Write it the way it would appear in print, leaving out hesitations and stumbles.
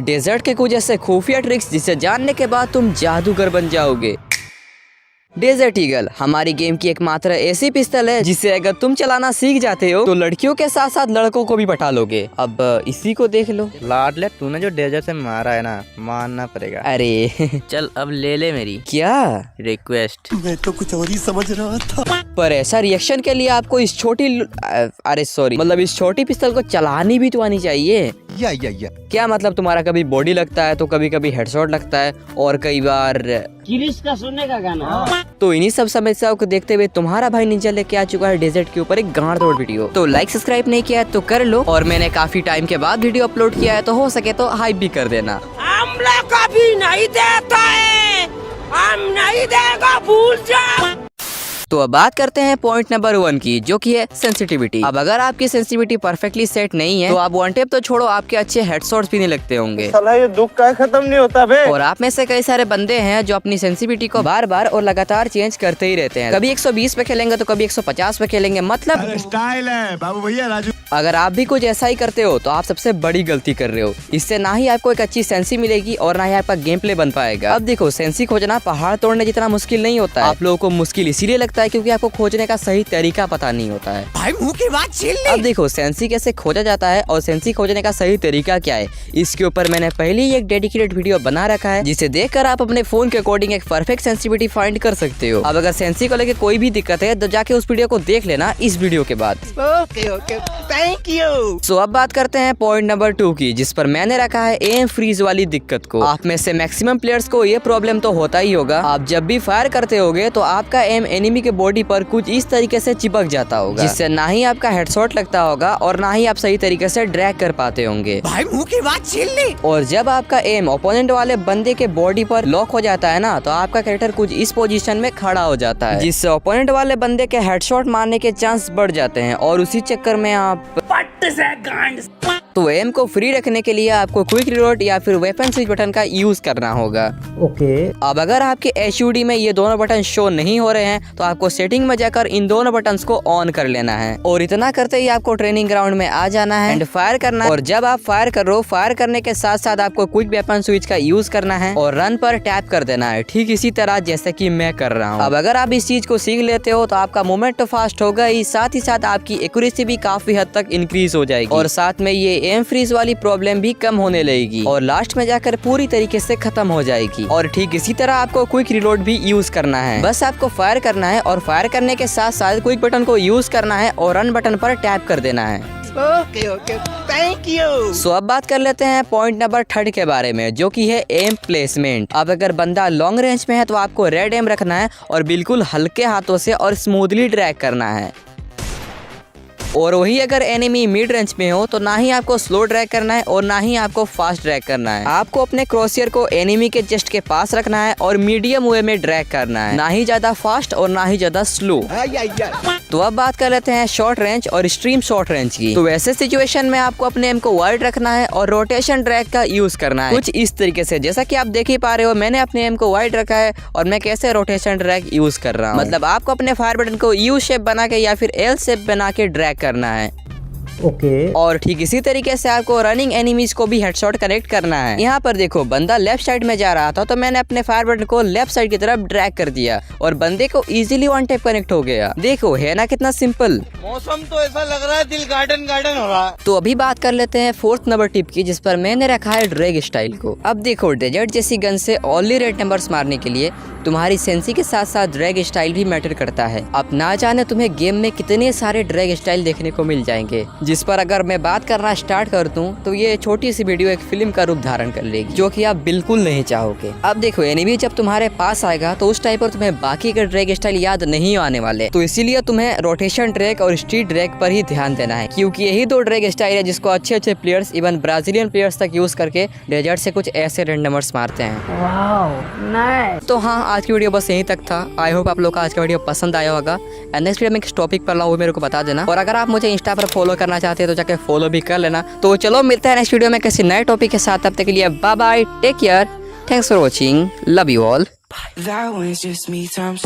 Desert के कुछ ऐसे खुफिया ट्रिक्स जिसे जानने के बाद तुम जादूगर बन जाओगे। डेजर्ट ईगल हमारी गेम की एकमात्र ऐसी पिस्तल है जिसे अगर तुम चलाना सीख जाते हो तो लड़कियों के साथ साथ लड़कों को भी बैठा लोगे। अब इसी को देख लो। लाडले तूने जो डेजर्ट से मारा है ना, मानना पड़ेगा। अरे चल अब ले ले मेरी क्या रिक्वेस्ट। मैं तो कुछ और ही समझ रहा था। पर ऐसा रिएक्शन के लिए आपको इस छोटी पिस्तल को चलानी भी तो आनी चाहिए। या क्या मतलब तुम्हारा कभी बॉडी लगता है तो कभी कभी हेडशॉट लगता है और कई बार किरिश का सुनने का गाना। तो इन्हीं सब समस्याओं को देखते हुए तुम्हारा भाई निंजा लेके आ चुका है डेजर्ट के ऊपर एक गांड तोड़ वीडियो। तो लाइक सब्सक्राइब नहीं किया है तो कर लो, और मैंने काफी टाइम के बाद वीडियो अपलोड किया है तो हो सके तो हाइप भी कर देना। हमला कभी नहीं देता है, हम नहीं देगा, भूल जा। तो अब बात करते हैं पॉइंट नंबर 1 की, जो कि है सेंसिटिविटी। अब अगर आपकी सेंसिटिविटी परफेक्टली सेट नहीं है तो आप वन टेप तो छोड़ो, आपके अच्छे हेडशॉट्स भी नहीं लगते होंगे। साला ये दुख का खत्म नहीं होता बे। और आप में से कई सारे बंदे हैं जो अपनी सेंसिटिविटी को बार बार और लगातार चेंज करते ही रहते हैं। कभी 120 पे खेलेंगे तो कभी 150 पे खेलेंगे। मतलब स्टाइल है बाबू भैया राजू। अगर आप भी कुछ ऐसा ही करते हो तो आप सबसे बड़ी गलती कर रहे हो। इससे ना ही आपको एक अच्छी सेंसी मिलेगी और ना ही आपका गेम प्ले बन पाएगा। अब देखो, सेंसी खोजना पहाड़ तोड़ने जितना मुश्किल नहीं होता है। आप लोगों को मुश्किल इसीलिए लगता है क्योंकि आपको खोजने का सही तरीका पता नहीं होता है। भाई मुंह की बात छीन ली। अब देखो, सेंसी कैसे खोजा जाता है और सेंसी खोजने का सही तरीका क्या है, इसके ऊपर मैंने पहले ही एक डेडिकेटेड वीडियो बना रखा है, जिसे देखकर आप अपने फोन के अकॉर्डिंग एक परफेक्ट सेंसिटिविटी फाइंड कर सकते हो। अब अगर सेंसी को लेकर कोई भी दिक्कत है तो जाके उस वीडियो को देख लेना इस वीडियो के बाद। Okay thank you. सो अब बात करते हैं पॉइंट नंबर 2 की, जिस पर मैंने रखा है एम फ्रीज वाली दिक्कत को। आप में से मैक्सिमम प्लेयर्स को ये प्रॉब्लम तो होता ही होगा। आप जब भी फायर करते होगे तो आपका एम एनिमी के बॉडी पर कुछ इस तरीके से चिपक जाता होगा, जिससे ना ही आपका हेडशॉट लगता होगा और ना ही आप सही तरीके से ड्रैग कर पाते होंगे। भाई मुंह की बात छीन ली। और जब आपका एम ओपोनेंट वाले बंदे के बॉडी पर लॉक हो जाता है ना, तो आपका कैरेक्टर कुछ इस पोजीशन में खड़ा हो जाता है, जिससे ओपोनेंट वाले बंदे के हेडशॉट मारने के चांस बढ़ जाते हैं और उसी चक्कर में आप पट्ट से गांड। तो एम को फ्री रखने के लिए आपको क्विक रिलोड या फिर वेपन स्विच बटन का यूज करना होगा। ओके। अब अगर आपके HUD में ये दोनों बटन शो नहीं हो रहे हैं तो आपको सेटिंग में जाकर इन दोनों बटन्स को ऑन कर लेना है, और इतना करते ही आपको ट्रेनिंग ग्राउंड में आ जाना है एंड फायर करना है। और जब आप फायर कर रहे हो, फायर करने के साथ साथ आपको क्विक वेपन स्विच का यूज करना है और रन पर टैप कर देना है, ठीक इसी तरह जैसे कि मैं कर रहा हूँ। अब अगर आप इस चीज को सीख लेते हो तो आपका मूवमेंट तो फास्ट होगा ही साथ आपकी एक्यूरेसी भी काफी हद तक इंक्रीज हो जाएगी, और साथ में ये एम फ्रीज वाली प्रॉब्लम भी कम होने लगेगी और लास्ट में जाकर पूरी तरीके से खत्म हो जाएगी। और ठीक इसी तरह आपको क्विक रिलोड भी यूज करना है। बस आपको फायर करना है और फायर करने के साथ साथ क्विक बटन को यूज करना है और रन बटन पर टैप कर देना है। Okay thank you. सो अब बात कर लेते हैं पॉइंट नंबर 3 के बारे में, जो कि है एम प्लेसमेंट। अब अगर बंदा लॉन्ग रेंज में है तो आपको रेड एम रखना है और बिल्कुल हल्के हाथों से और स्मूथली ड्रैग करना है। और वही अगर एनिमी मिड रेंज में हो तो ना ही आपको स्लो ड्रैग करना है और ना ही आपको फास्ट ड्रैग करना है। आपको अपने क्रॉसयर को एनिमी के जस्ट के पास रखना है और मीडियम वे में ड्रैग करना है, ना ही ज्यादा फास्ट और ना ही ज्यादा स्लो। तो अब बात कर लेते हैं शॉर्ट रेंज और एक्सट्रीम शॉर्ट रेंज की। तो वैसे सिचुएशन में आपको अपने एम को वाइड रखना है और रोटेशन ड्रैग का यूज करना है कुछ इस तरीके से, जैसा कि आप देख ही पा रहे हो मैंने अपने एम को वाइड रखा है और मैं कैसे रोटेशन ड्रैग यूज कर रहा हूँ। मतलब आपको अपने फायर बटन को यू शेप बना के या फिर एल शेप बना के ड्रैग करना है। ओके। और ठीक इसी तरीके से आपको रनिंग एनिमीज को भी हेडशॉट कनेक्ट करना है। यहाँ पर देखो, बंदा लेफ्ट साइड में जा रहा था तो मैंने अपने फायर बटन को लेफ्ट साइड की तरफ ड्रैग कर दिया और बंदे को इजीली वन टैप कनेक्ट हो गया। देखो, है ना कितना सिंपल। मौसम तो ऐसा लग रहा है दिल गार्डन हो रहा है। तो अभी बात कर लेते हैं 4th नंबर टिप की, जिस पर मैंने रखा है ड्रैग स्टाइल को। अब देखो, डेजर्ट जैसी गन से ओनली रेड नंबर्स मारने के लिए तुम्हारी सेंसी के साथ साथ ड्रैग स्टाइल भी मैटर करता है। अब ना जाने तुम्हें गेम में कितने सारे ड्रैग स्टाइल देखने को मिल जाएंगे, जिस पर अगर मैं बात करना स्टार्ट कर दूं तो ये छोटी सी वीडियो एक फिल्म का रूप धारण कर लेगी, जो कि आप बिल्कुल नहीं चाहोगे। अब देखो, एनिमी जब तुम्हारे पास आएगा तो उस टाइम पर तुम्हें बाकी के ड्रैग स्टाइल याद नहीं आने वाले, तो इसीलिए तुम्हें रोटेशन ड्रैग और स्ट्रीट ड्रैग पर ही ध्यान देना है, क्योंकि यही 2 ड्रैग स्टाइल है जिसको अच्छे प्लेयर्स इवन ब्राजीलियन प्लेयर्स तक यूज करके डेजर्ट से कुछ ऐसे रैंडमर्स मारते हैं। Wow nice. तो हाँ, आज की वीडियो बस यहीं तक था। आई होप आप लोग का आज का वीडियो पसंद आया होगा। एंड नेक्स्ट वीडियो में किस टॉपिक पर लाऊं वो मेरे को बता देना, और अगर आप मुझे इंस्टा पर फॉलो करना चाहते हैं तो जाके फॉलो भी कर लेना। तो चलो मिलते हैं नेक्स्ट वीडियो में किसी नए टॉपिक के साथ। तब तक के लिए bye bye, take care, thanks for watching, love you all. That was just me, time